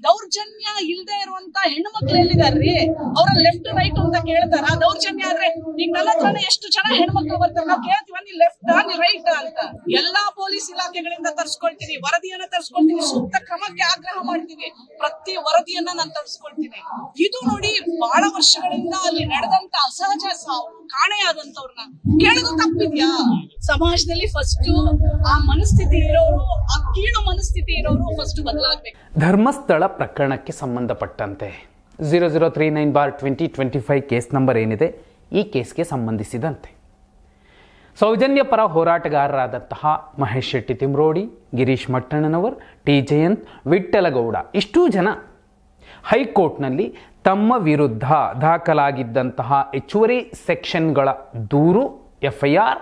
ದೌರ್ಜನ್ಯ ಇಲ್ದೇ ಇರುವಂತ ಹೆಣ್ಣು ಮಕ್ಳು ಎಲ್ಲಿದಾರ್ರಿ? ಅವ್ರ ಲೆಫ್ಟ್ ರೈಟ್ ಅಂತ ಕೇಳ್ತಾರ? ದೌರ್ಜನ್ಯ ಆದ್ರೆ ಈಗ ನನ್ನ ಹತ್ರನೇ ಎಷ್ಟು ಜನ ಹೆಣ್ಮಕ್ಳು ಬರ್ತಾರೆ, ನಾವು ಕೇಳ್ತೀವ ನೀ ಲೆಫ್ಟ್ ನೀ ರೈಟ್ ಅಂತ. ಎಲ್ಲಾ ಪೊಲೀಸ್ ಇಲಾಖೆಗಳಿಂದ ತರ್ಸ್ಕೊಳ್ತೀನಿ, ವರದಿಯನ್ನ ತರ್ಸ್ಕೊಳ್ತೀನಿ, ಸೂಕ್ತ ಕ್ರಮಕ್ಕೆ ಆಗ್ರಹ ಮಾಡ್ತೀವಿ, ಪ್ರತಿ ವರದಿಯನ್ನ ನಾನು ತರ್ಸ್ಕೊಳ್ತೀನಿ. ಇದು ನೋಡಿ ಬಹಳ ವರ್ಷಗಳಿಂದ ಅಲ್ಲಿ ನಡೆದಂತ ಅಸಹಜ ಸಾವು, ಕಾಣೆಯಾದಂತವ್ರನ್ನ ಕೇಳೋದು ತಪ್ಪಿದ್ಯಾ? ಸಮಾಜದಲ್ಲಿ ಫಸ್ಟ್ ಆ ಮನಸ್ಥಿತಿ ಇರೋರು, ಆ ಕೀಳು ಮನಸ್ಥಿತಿ ಇರೋರು ಫಸ್ಟ್ ಬದಲಾಗ್ಬೇಕು. ಧರ್ಮಸ್ಥಳ ಪ್ರಕರಣಕ್ಕೆ ಸಂಬಂಧಪಟ್ಟಂತೆ 0039/2025 ಕೇಸ್ ನಂಬರ್ ಏನಿದೆ, ಈ ಕೇಸ್ಗೆ ಸಂಬಂಧಿಸಿದಂತೆ ಸೌಜನ್ಯ ಪರ ಹೋರಾಟಗಾರರಾದಂತಹ ಮಹೇಶ್ ಶೆಟ್ಟಿ ತಿಮ್ರೋಡಿ, ಗಿರೀಶ್ ಮಟ್ಟಣ್ಣನವರ್, ಟಿ ಜಯಂತ್, ವಿಠ್ಠಲಗೌಡ ಇಷ್ಟೂ ಜನ ಹೈಕೋರ್ಟ್ನಲ್ಲಿ ತಮ್ಮ ವಿರುದ್ಧ ದಾಖಲಾಗಿದ್ದಂತಹ ಹೆಚ್ಚುವರಿ ಸೆಕ್ಷನ್ಗಳ ದೂರು, FIR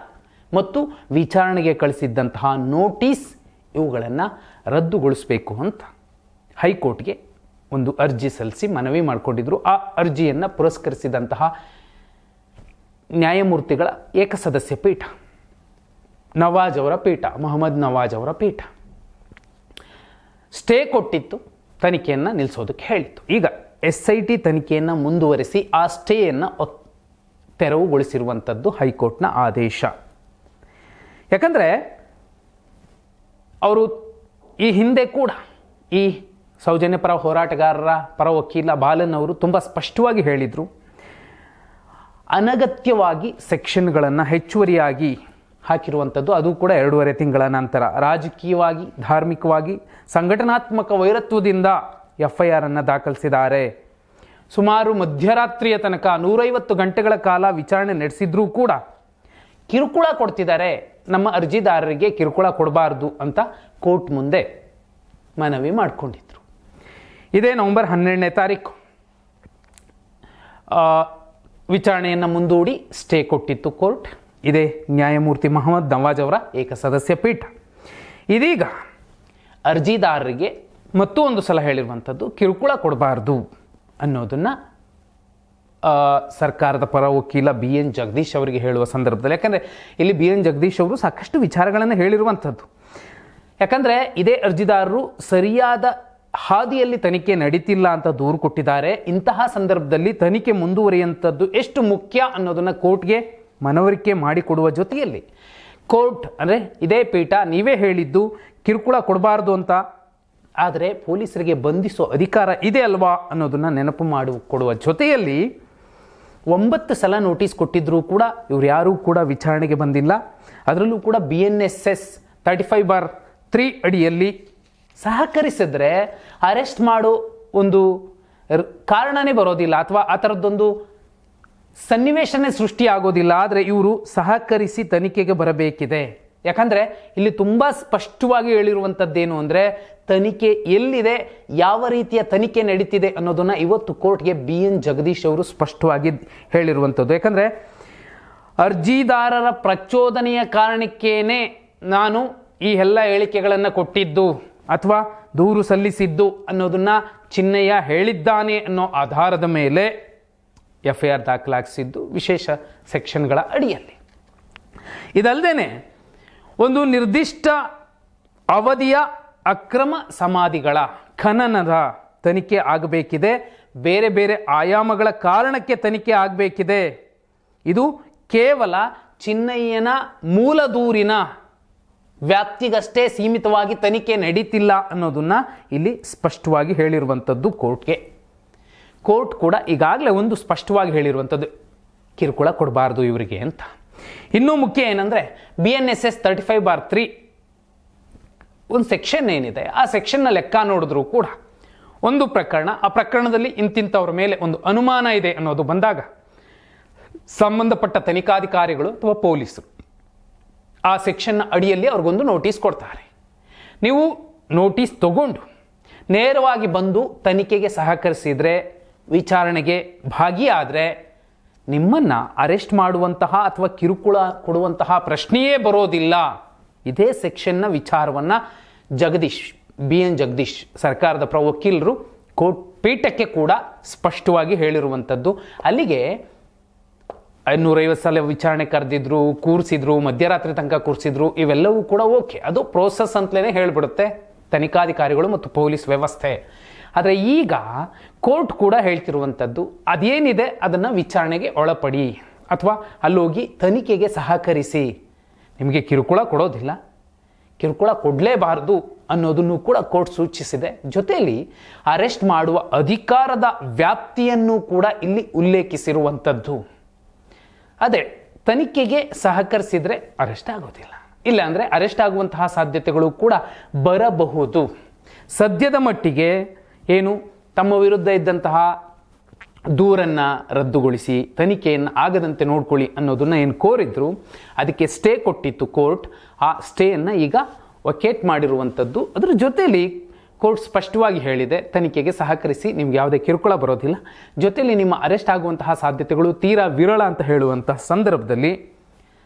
ಮತ್ತು ವಿಚಾರಣೆಗೆ ಕಳಿಸಿದ್ದಂತಹ ನೋಟಿಸ್ ಇವುಗಳನ್ನು ರದ್ದುಗೊಳಿಸಬೇಕು ಅಂತ ಹೈಕೋರ್ಟ್ಗೆ ಒಂದು ಅರ್ಜಿ ಸಲ್ಲಿಸಿ ಮನವಿ ಮಾಡಿಕೊಂಡಿದ್ರು. ಆ ಅರ್ಜಿಯನ್ನು ಪುರಸ್ಕರಿಸಿದಂತಹ ನ್ಯಾಯಮೂರ್ತಿಗಳ ಏಕಸದಸ್ಯ ಪೀಠ, ನವಾಜ್ ಅವರ ಪೀಠ, ಮೊಹಮ್ಮದ್ ನವಾಜ್ ಅವರ ಪೀಠ ಸ್ಟೇ ಕೊಟ್ಟಿತ್ತು, ತನಿಖೆಯನ್ನು ನಿಲ್ಲಿಸೋದಕ್ಕೆ ಹೇಳಿತ್ತು. ಈಗ SIT ತನಿಖೆಯನ್ನು ಮುಂದುವರಿಸಿ ಆ ಸ್ಟೇಯನ್ನು ತೆರವುಗೊಳಿಸಿರುವಂಥದ್ದು ಹೈಕೋರ್ಟ್ನ ಆದೇಶ. ಯಾಕಂದರೆ ಅವರು ಈ ಹಿಂದೆ ಕೂಡ ಈ ಸೌಜನ್ಯ ಪರ ಹೋರಾಟಗಾರರ ಪರ ವಕೀಲ ಬಾಲನ್ ಅವರು ತುಂಬ ಸ್ಪಷ್ಟವಾಗಿ ಹೇಳಿದರು, ಅನಗತ್ಯವಾಗಿ ಸೆಕ್ಷನ್ಗಳನ್ನು ಹೆಚ್ಚುವರಿಯಾಗಿ ಹಾಕಿರುವಂಥದ್ದು, ಅದು ಕೂಡ 2.5 ತಿಂಗಳ ನಂತರ ರಾಜಕೀಯವಾಗಿ, ಧಾರ್ಮಿಕವಾಗಿ, ಸಂಘಟನಾತ್ಮಕ ವೈರತ್ವದಿಂದ FIR ಅನ್ನು ದಾಖಲಿಸಿದ್ದಾರೆ. ಸುಮಾರು ಮಧ್ಯರಾತ್ರಿಯ ತನಕ 150 ಗಂಟೆಗಳ ಕಾಲ ವಿಚಾರಣೆ ನಡೆಸಿದ್ರೂ ಕೂಡ ಕಿರುಕುಳ ಕೊಡ್ತಿದ್ದಾರೆ, ನಮ್ಮ ಅರ್ಜಿದಾರರಿಗೆ ಕಿರುಕುಳ ಕೊಡಬಾರ್ದು ಅಂತ ಕೋರ್ಟ್ ಮುಂದೆ ಮನವಿ ಮಾಡಿಕೊಂಡಿದ್ರು. ಇದೇ ನವೆಂಬರ್ 12ನೇ ತಾರೀಕು ವಿಚಾರಣೆಯನ್ನು ಮುಂದೂಡಿ ಸ್ಟೇ ಕೊಟ್ಟಿತ್ತು ಕೋರ್ಟ್. ಇದೇ ನ್ಯಾಯಮೂರ್ತಿ ಮೊಹಮ್ಮದ್ ನವಾಜ್ ಅವರ ಏಕಸದಸ್ಯ ಪೀಠ. ಇದೀಗ ಅರ್ಜಿದಾರರಿಗೆ ಮತ್ತೂ ಒಂದು ಸಲ ಹೇಳಿರುವಂಥದ್ದು, ಕಿರುಕುಳ ಕೊಡಬಾರ್ದು ಅನ್ನೋದನ್ನು ಸರ್ಕಾರದ ಪರ ವಕೀಲ BN ಜಗದೀಶ್ ಅವರಿಗೆ ಹೇಳುವ ಸಂದರ್ಭದಲ್ಲಿ, ಯಾಕಂದರೆ ಇಲ್ಲಿ BN ಜಗದೀಶ್ ಅವರು ಸಾಕಷ್ಟು ವಿಚಾರಗಳನ್ನು ಹೇಳಿರುವಂಥದ್ದು. ಯಾಕಂದರೆ ಇದೇ ಅರ್ಜಿದಾರರು ಸರಿಯಾದ ಹಾದಿಯಲ್ಲಿ ತನಿಖೆ ನಡೀತಿಲ್ಲ ಅಂತ ದೂರು ಕೊಟ್ಟಿದ್ದಾರೆ. ಇಂತಹ ಸಂದರ್ಭದಲ್ಲಿ ತನಿಖೆ ಮುಂದುವರಿಯುವಂಥದ್ದು ಎಷ್ಟು ಮುಖ್ಯ ಅನ್ನೋದನ್ನು ಕೋರ್ಟ್ಗೆ ಮನವರಿಕೆ ಮಾಡಿಕೊಡುವ ಜೊತೆಯಲ್ಲಿ ಕೋರ್ಟ್ ಅಂದರೆ ಇದೇ ಪೀಠ ನೀವೇ ಹೇಳಿದ್ದು ಕಿರುಕುಳ ಕೊಡಬಾರ್ದು ಅಂತ, ಆದರೆ ಪೊಲೀಸರಿಗೆ ಬಂಧಿಸೋ ಅಧಿಕಾರ ಇದೆ ಅಲ್ವಾ ಅನ್ನೋದನ್ನು ನೆನಪು ಮಾಡಿಕೊಡುವ ಜೊತೆಯಲ್ಲಿ 9 ಸಲ ನೋಟಿಸ್ ಕೊಟ್ಟಿದ್ರೂ ಕೂಡ ಇವ್ರು ಯಾರೂ ಕೂಡ ವಿಚಾರಣೆಗೆ ಬಂದಿಲ್ಲ. ಅದರಲ್ಲೂ ಕೂಡ BNSS 35/3 ಅಡಿಯಲ್ಲಿ ಸಹಕರಿಸಿದ್ರೆ ಅರೆಸ್ಟ್ ಮಾಡೋ ಒಂದು ಕಾರಣನೇ ಬರೋದಿಲ್ಲ, ಅಥವಾ ಆ ಥರದ್ದೊಂದು ಸನ್ನಿವೇಶನೇ ಸೃಷ್ಟಿಯಾಗೋದಿಲ್ಲ. ಆದರೆ ಇವರು ಸಹಕರಿಸಿ ತನಿಖೆಗೆ ಬರಬೇಕಿದೆ. ಯಾಕಂದರೆ ಇಲ್ಲಿ ತುಂಬ ಸ್ಪಷ್ಟವಾಗಿ ಹೇಳಿರುವಂಥದ್ದೇನು ಅಂದರೆ, ತನಿಖೆ ಎಲ್ಲಿದೆ, ಯಾವ ರೀತಿಯ ತನಿಖೆ ನಡೀತಿದೆ ಅನ್ನೋದನ್ನು ಇವತ್ತು ಕೋರ್ಟ್ಗೆ BN ಜಗದೀಶ್ ಅವರು ಸ್ಪಷ್ಟವಾಗಿ ಹೇಳಿರುವಂಥದ್ದು. ಯಾಕಂದರೆ ಅರ್ಜಿದಾರರ ಪ್ರಚೋದನೆಯ ಕಾರಣಕ್ಕೇನೆ ನಾನು ಈ ಎಲ್ಲ ಹೇಳಿಕೆಗಳನ್ನು ಕೊಟ್ಟಿದ್ದು ಅಥವಾ ದೂರು ಸಲ್ಲಿಸಿದ್ದು ಅನ್ನೋದನ್ನು ಚಿನ್ನಯ್ಯ ಹೇಳಿದ್ದಾನೆ ಅನ್ನೋ ಆಧಾರದ ಮೇಲೆ FIR ದಾಖಲಾಗಿಸಿದ್ದು ವಿಶೇಷ ಸೆಕ್ಷನ್ಗಳ ಅಡಿಯಲ್ಲಿ. ಇದಲ್ಲದೆ ಒಂದು ನಿರ್ದಿಷ್ಟ ಅವಧಿಯ ಅಕ್ರಮ ಸಮಾಧಿಗಳ ಖನನದ ತನಿಖೆ ಆಗಬೇಕಿದೆ, ಬೇರೆ ಬೇರೆ ಆಯಾಮಗಳ ಕಾರಣಕ್ಕೆ ತನಿಖೆ ಆಗಬೇಕಿದೆ. ಇದು ಕೇವಲ ಚಿನ್ನಯ್ಯನ ಮೂಲ ದೂರಿನ ವ್ಯಾಪ್ತಿಗಷ್ಟೇ ಸೀಮಿತವಾಗಿ ತನಿಖೆ ನಡೀತಿಲ್ಲ ಅನ್ನೋದನ್ನು ಇಲ್ಲಿ ಸ್ಪಷ್ಟವಾಗಿ ಹೇಳಿರುವಂಥದ್ದು ಕೋರ್ಟ್ಗೆ. ಕೋರ್ಟ್ ಕೂಡ ಈಗಾಗಲೇ ಒಂದು ಸ್ಪಷ್ಟವಾಗಿ ಹೇಳಿರುವಂಥದ್ದು, ಕಿರುಕುಳ ಕೊಡಬಾರ್ದು ಇವರಿಗೆ ಅಂತ. ಇನ್ನೂ ಮುಖ್ಯ ಏನಂದರೆ BNSS 35/3 ಒಂದು ಸೆಕ್ಷನ್ ಏನಿದೆ, ಆ ಸೆಕ್ಷನ್ನ ಲೆಕ್ಕ ನೋಡಿದ್ರೂ ಕೂಡ ಒಂದು ಪ್ರಕರಣ, ಆ ಪ್ರಕರಣದಲ್ಲಿ ಇಂತಿಂಥವ್ರ ಮೇಲೆ ಒಂದು ಅನುಮಾನ ಇದೆ ಅನ್ನೋದು ಬಂದಾಗ ಸಂಬಂಧಪಟ್ಟ ತನಿಖಾಧಿಕಾರಿಗಳು ಅಥವಾ ಪೊಲೀಸರು ಆ ಸೆಕ್ಷನ್ನ ಅಡಿಯಲ್ಲಿ ಅವ್ರಿಗೊಂದು ನೋಟಿಸ್ ಕೊಡ್ತಾರೆ. ನೀವು ನೋಟಿಸ್ ತಗೊಂಡು ನೇರವಾಗಿ ಬಂದು ತನಿಖೆಗೆ ಸಹಕರಿಸಿದರೆ, ವಿಚಾರಣೆಗೆ ಭಾಗಿಯಾದರೆ ನಿಮ್ಮನ್ನು ಅರೆಸ್ಟ್ ಮಾಡುವಂತಹ ಅಥವಾ ಕಿರುಕುಳ ಕೊಡುವಂತಹ ಪ್ರಶ್ನೆಯೇ ಬರೋದಿಲ್ಲ. ಇದೇ ಸೆಕ್ಷನ್ನ ವಿಚಾರವನ್ನು BN ಜಗದೀಶ್ ಸರ್ಕಾರದ ಪರ ವಕೀಲರು ಕೋರ್ಟ್ ಪೀಠಕ್ಕೆ ಕೂಡ ಸ್ಪಷ್ಟವಾಗಿ ಹೇಳಿರುವಂಥದ್ದು. ಅಲ್ಲಿಗೆ 550 ಸಲ ವಿಚಾರಣೆ ಕರೆದಿದ್ರು, ಕೂರಿಸಿದ್ರು, ಮಧ್ಯರಾತ್ರಿ ತನಕ ಕೂರಿಸಿದ್ರು, ಇವೆಲ್ಲವೂ ಕೂಡ ಓಕೆ, ಅದು ಪ್ರೋಸೆಸ್ ಅಂತಲೇ ಹೇಳಿಬಿಡುತ್ತೆ ತನಿಖಾಧಿಕಾರಿಗಳು ಮತ್ತು ಪೊಲೀಸ್ ವ್ಯವಸ್ಥೆ. ಆದರೆ ಈಗ ಕೋರ್ಟ್ ಕೂಡ ಹೇಳ್ತಿರುವಂಥದ್ದು ಅದೇನಿದೆ ಅದನ್ನು ವಿಚಾರಣೆಗೆ ಒಳಪಡಿ ಅಥವಾ ಅಲ್ಲೋಗಿ ತನಿಖೆಗೆ ಸಹಕರಿಸಿ. ನಿಮಗೆ ಕಿರುಕುಳ ಕೊಡೋದಿಲ್ಲ, ಕಿರುಕುಳ ಕೊಡಲೇಬಾರದು ಅನ್ನೋದನ್ನು ಕೂಡ ಕೋರ್ಟ್ ಸೂಚಿಸಿದೆ. ಜೊತೆಯಲ್ಲಿ ಅರೆಸ್ಟ್ ಮಾಡುವ ಅಧಿಕಾರದ ವ್ಯಾಪ್ತಿಯನ್ನು ಕೂಡ ಇಲ್ಲಿ ಉಲ್ಲೇಖಿಸಿರುವಂಥದ್ದು. ಅದೇ ತನಿಖೆಗೆ ಸಹಕರಿಸಿದರೆ ಅರೆಸ್ಟ್ ಆಗೋದಿಲ್ಲ, ಇಲ್ಲ ಅಂದರೆ ಅರೆಸ್ಟ್ ಆಗುವಂತಹ ಸಾಧ್ಯತೆಗಳು ಕೂಡ ಬರಬಹುದು. ಸದ್ಯದ ಮಟ್ಟಿಗೆ ಏನು ತಮ್ಮ ವಿರುದ್ಧ ಇದ್ದಂತಹ ದೂರನ್ನು ರದ್ದುಗೊಳಿಸಿ ತನಿಖೆಯನ್ನು ಆಗದಂತೆ ನೋಡ್ಕೊಳ್ಳಿ ಅನ್ನೋದನ್ನು ಏನು ಕೋರಿದ್ರು, ಅದಕ್ಕೆ ಸ್ಟೇ ಕೊಟ್ಟಿತ್ತು ಕೋರ್ಟ್. ಆ ಸ್ಟೇಯನ್ನು ಈಗ ವಕೇಟ್ ಮಾಡಿರುವಂಥದ್ದು. ಅದರ ಜೊತೆಯಲ್ಲಿ ಕೋರ್ಟ್ ಸ್ಪಷ್ಟವಾಗಿ ಹೇಳಿದೆ, ತನಿಖೆಗೆ ಸಹಕರಿಸಿ, ನಿಮ್ಗೆ ಯಾವುದೇ ಕಿರುಕುಳ ಬರೋದಿಲ್ಲ, ಜೊತೆಯಲ್ಲಿ ನಿಮ್ಮ ಅರೆಸ್ಟ್ ಆಗುವಂತಹ ಸಾಧ್ಯತೆಗಳು ತೀರಾ ವಿರಳ ಅಂತ ಹೇಳುವಂತಹ ಸಂದರ್ಭದಲ್ಲಿ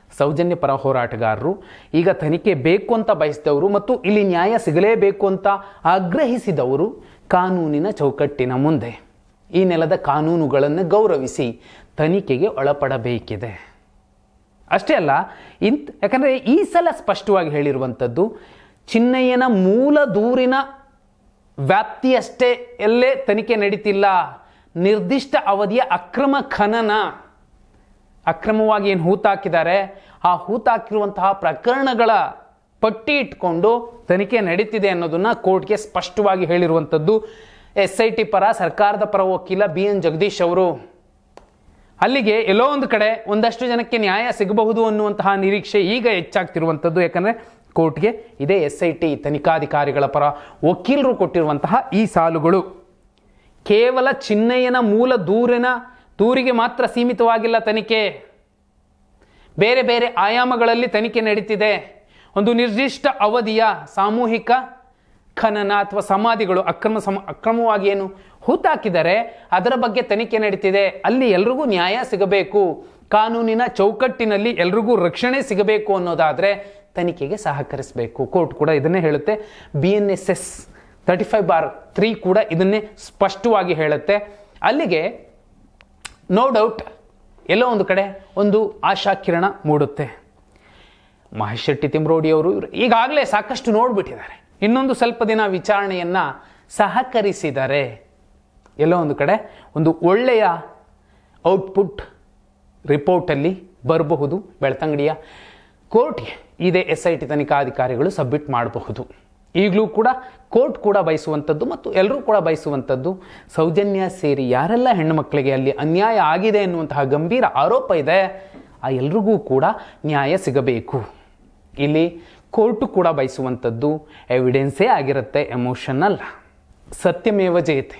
ಸೌಜನ್ಯ ಪರ ಹೋರಾಟಗಾರರು ಈಗ ತನಿಖೆ ಬೇಕು ಅಂತ ಬಯಸಿದವರು ಮತ್ತು ಇಲ್ಲಿ ನ್ಯಾಯ ಸಿಗಲೇಬೇಕು ಅಂತ ಆಗ್ರಹಿಸಿದವರು ಕಾನೂನಿನ ಚೌಕಟ್ಟಿನ ಮುಂದೆ ಈ ನೆಲದ ಕಾನೂನುಗಳನ್ನು ಗೌರವಿಸಿ ತನಿಖೆಗೆ ಒಳಪಡಬೇಕಿದೆ. ಅಷ್ಟೇ ಅಲ್ಲ, ಯಾಕಂದರೆ ಈ ಸಲ ಸ್ಪಷ್ಟವಾಗಿ ಹೇಳಿರುವಂಥದ್ದು ಚಿನ್ನಯ್ಯನ ಮೂಲ ದೂರಿನ ವ್ಯಾಪ್ತಿಯಷ್ಟೇ ಎಲ್ಲೇ ತನಿಖೆ ನಡೀತಿಲ್ಲ, ನಿರ್ದಿಷ್ಟ ಅವಧಿಯ ಅಕ್ರಮ ಖನನ, ಅಕ್ರಮವಾಗಿ ಏನು ಹೂತಾಕಿದ್ದಾರೆ ಆ ಹೂತಾಕಿರುವಂತಹ ಪ್ರಕರಣಗಳ ಪಟ್ಟಿ ಇಟ್ಕೊಂಡು ತನಿಖೆ ನಡೀತಿದೆ ಅನ್ನೋದನ್ನ ಕೋರ್ಟ್ಗೆ ಸ್ಪಷ್ಟವಾಗಿ ಹೇಳಿರುವಂಥದ್ದು SIT ಪರ ಸರ್ಕಾರದ ಪರ ವಕೀಲ BN ಜಗದೀಶ್ ಅವರು. ಅಲ್ಲಿಗೆ ಎಲ್ಲೋ ಒಂದು ಕಡೆ ಒಂದಷ್ಟು ಜನಕ್ಕೆ ನ್ಯಾಯ ಸಿಗಬಹುದು ಅನ್ನುವಂತಹ ನಿರೀಕ್ಷೆ ಈಗ ಹೆಚ್ಚಾಗ್ತಿರುವಂಥದ್ದು. ಯಾಕಂದರೆ ಕೋರ್ಟ್ಗೆ ಇದೇ SIT ತನಿಖಾಧಿಕಾರಿಗಳ ಪರ ವಕೀಲರು ಕೊಟ್ಟಿರುವಂತಹ ಈ ಸಾಲುಗಳು ಕೇವಲ ಚಿನ್ನಯ್ಯನ ಮೂಲ ದೂರಿಗೆ ಮಾತ್ರ ಸೀಮಿತವಾಗಿಲ್ಲ ತನಿಖೆ, ಬೇರೆ ಬೇರೆ ಆಯಾಮಗಳಲ್ಲಿ ತನಿಖೆ ನಡೀತಿದೆ. ಒಂದು ನಿರ್ದಿಷ್ಟ ಅವಧಿಯ ಸಾಮೂಹಿಕ ಖನನ ಅಥವಾ ಸಮಾಧಿಗಳು ಅಕ್ರಮವಾಗಿ ಏನು ಹೂತಾಕಿದರೆ ಅದರ ಬಗ್ಗೆ ತನಿಖೆ ನಡೀತಿದೆ. ಅಲ್ಲಿ ಎಲ್ರಿಗೂ ನ್ಯಾಯ ಸಿಗಬೇಕು, ಕಾನೂನಿನ ಚೌಕಟ್ಟಿನಲ್ಲಿ ಎಲ್ರಿಗೂ ರಕ್ಷಣೆ ಸಿಗಬೇಕು ಅನ್ನೋದಾದರೆ ತನಿಖೆಗೆ ಸಹಕರಿಸಬೇಕು. ಕೋರ್ಟ್ ಕೂಡ ಇದನ್ನೇ ಹೇಳುತ್ತೆ. BNSS 35/3 ಕೂಡ ಇದನ್ನೇ ಸ್ಪಷ್ಟವಾಗಿ ಹೇಳುತ್ತೆ. ಅಲ್ಲಿಗೆ ನೋ ಡೌಟ್ ಎಲ್ಲೋ ಒಂದು ಕಡೆ ಒಂದು ಆಶಾ ಕಿರಣ ಮೂಡುತ್ತೆ. ಮಹೇಶ್ ಶೆಟ್ಟಿ ತಿಮ್ರೋಡಿ ಅವರು ಈಗಾಗಲೇ ಸಾಕಷ್ಟು ನೋಡ್ಬಿಟ್ಟಿದ್ದಾರೆ. ಇನ್ನೊಂದು ಸ್ವಲ್ಪ ದಿನ ವಿಚಾರಣೆಯನ್ನು ಸಹಕರಿಸಿದರೆ ಎಲ್ಲೋ ಒಂದು ಕಡೆ ಒಂದು ಒಳ್ಳೆಯ ಔಟ್ಪುಟ್ ರಿಪೋರ್ಟಲ್ಲಿ ಬರಬಹುದು. ಬೆಳ್ತಂಗಡಿಯ ಕೋರ್ಟ್ಗೆ ಇದೇ SIT ತನಿಖಾಧಿಕಾರಿಗಳು ಸಬ್ಮಿಟ್ ಮಾಡಬಹುದು. ಈಗಲೂ ಕೂಡ ಕೋರ್ಟ್ ಕೂಡ ಬಯಸುವಂಥದ್ದು ಮತ್ತು ಎಲ್ಲರೂ ಕೂಡ ಬಯಸುವಂಥದ್ದು ಸೌಜನ್ಯ ಸೇರಿ ಯಾರೆಲ್ಲ ಹೆಣ್ಣುಮಕ್ಕಳಿಗೆ ಅಲ್ಲಿ ಅನ್ಯಾಯ ಆಗಿದೆ ಎನ್ನುವಂತಹ ಗಂಭೀರ ಆರೋಪ ಇದೆ, ಆ ಎಲ್ರಿಗೂ ಕೂಡ ನ್ಯಾಯ ಸಿಗಬೇಕು. ಇಲ್ಲಿ ಕೋರ್ಟು ಕೂಡ ಬಯಸುವಂಥದ್ದು ಎವಿಡೆನ್ಸೇ ಆಗಿರುತ್ತೆ, ಎಮೋಷನ್ ಅಲ್ಲ. ಸತ್ಯಮೇವ ಜಯತೆ.